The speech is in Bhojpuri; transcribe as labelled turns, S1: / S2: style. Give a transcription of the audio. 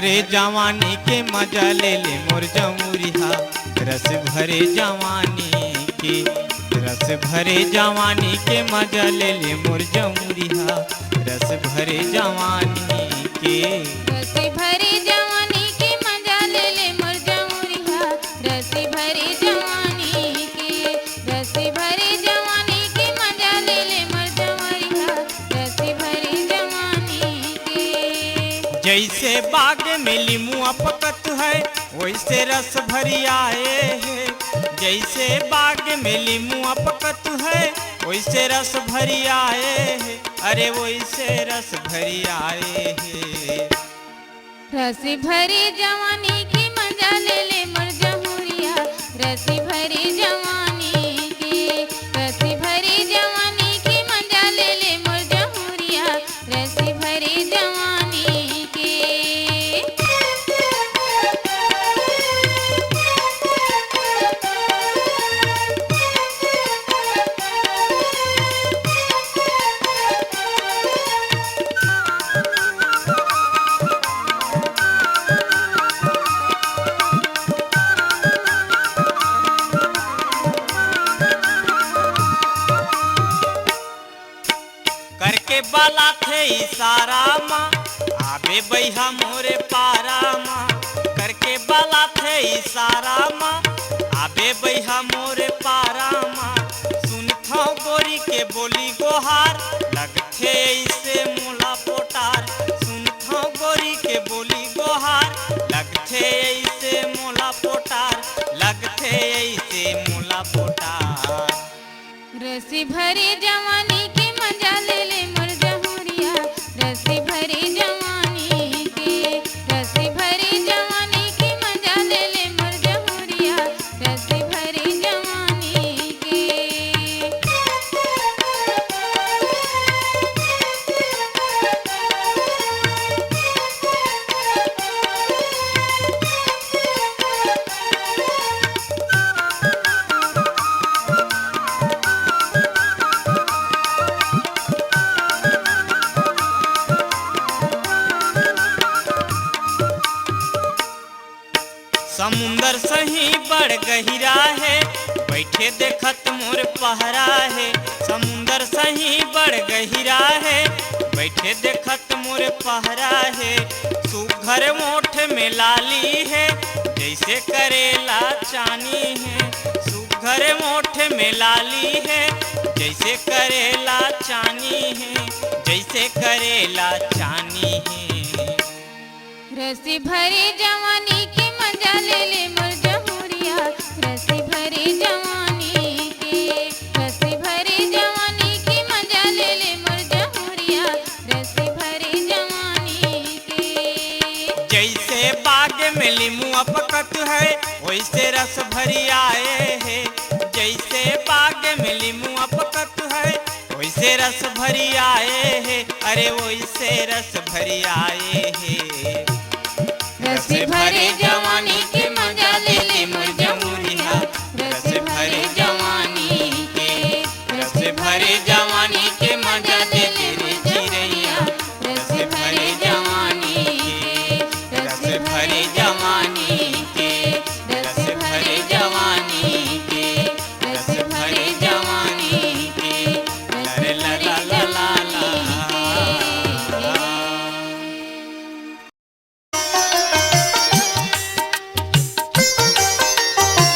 S1: भरे जवानी के मजा ले ले मोर जमुरिया, रस भरे जवानी के, रस भरे जवानी के मजा ले ले मोर जमुरिया, रस भरे जवानी के।
S2: रस भरे जवानी के मजा ले ले मोर जमुरिया, रस भरे जवानी के, रस भरे जवानी के मजा ले ले मोर जमुरिया, रस भरे जवानी के।
S1: जैसे बाग में लीमुआ पकत है वैसे रस भरी आए है, जैसे बाग में लीमुआ पकत है वैसे रस भरी आए है, अरे वैसे रस भरी आए है।
S2: रस भरे जवानी की मजा ले ले मोर जमुरिया, रस भरे जवानी के, रस भरे जवानी की मजा ले ले मोर जमुरिया, रस भरे जवानी के।
S1: करके बाला थे इशारा माँ आबे बैहा मोरे पारा माँ, करके बाला थे इशारा माँ आबे बैहा मोरे पारा माँ। सुनथो गोरी के बोली गोहार लगथे ऐसे मोला पोटार, सुनथो गोरी के बोली गोहार लगथे ऐसे मोला पोटार, लगथे ऐसे मोला पोटार।
S2: रस भरे जवानी की मजा ले ले मोर जमुरिया, रस भरे जवानी के, रस भरे जवानी की मजा ले ले मोर जमुरिया, रस भरे जवानी के।
S1: समुंदर सही बड़ गहिरा है बैठे देखत मोर पहरा है, समुंदर सही बड़ गहिरा है बैठे देखत मोर पहरा है। सुघर मोठ में लाली है जैसे करेला चानी है, सुघर मोठ में लाली है जैसे करेला चानी है, जैसे करेला चानी है।
S2: रस भरे जवानी की मजा ले ले मोर जमुरिया, रस भरे जवानी के, रस भरे जवानी की मजा ले ले मोर जमुरिया, रस भरे जवानी के।
S1: जैसे बाग में लीमुआ पकत है वैसे रस भरी आए है, जैसे बाग में लीमुआ पकत है वैसे रस भरी आए है, अरे वैसे रस भरी आए है।
S2: रस भरे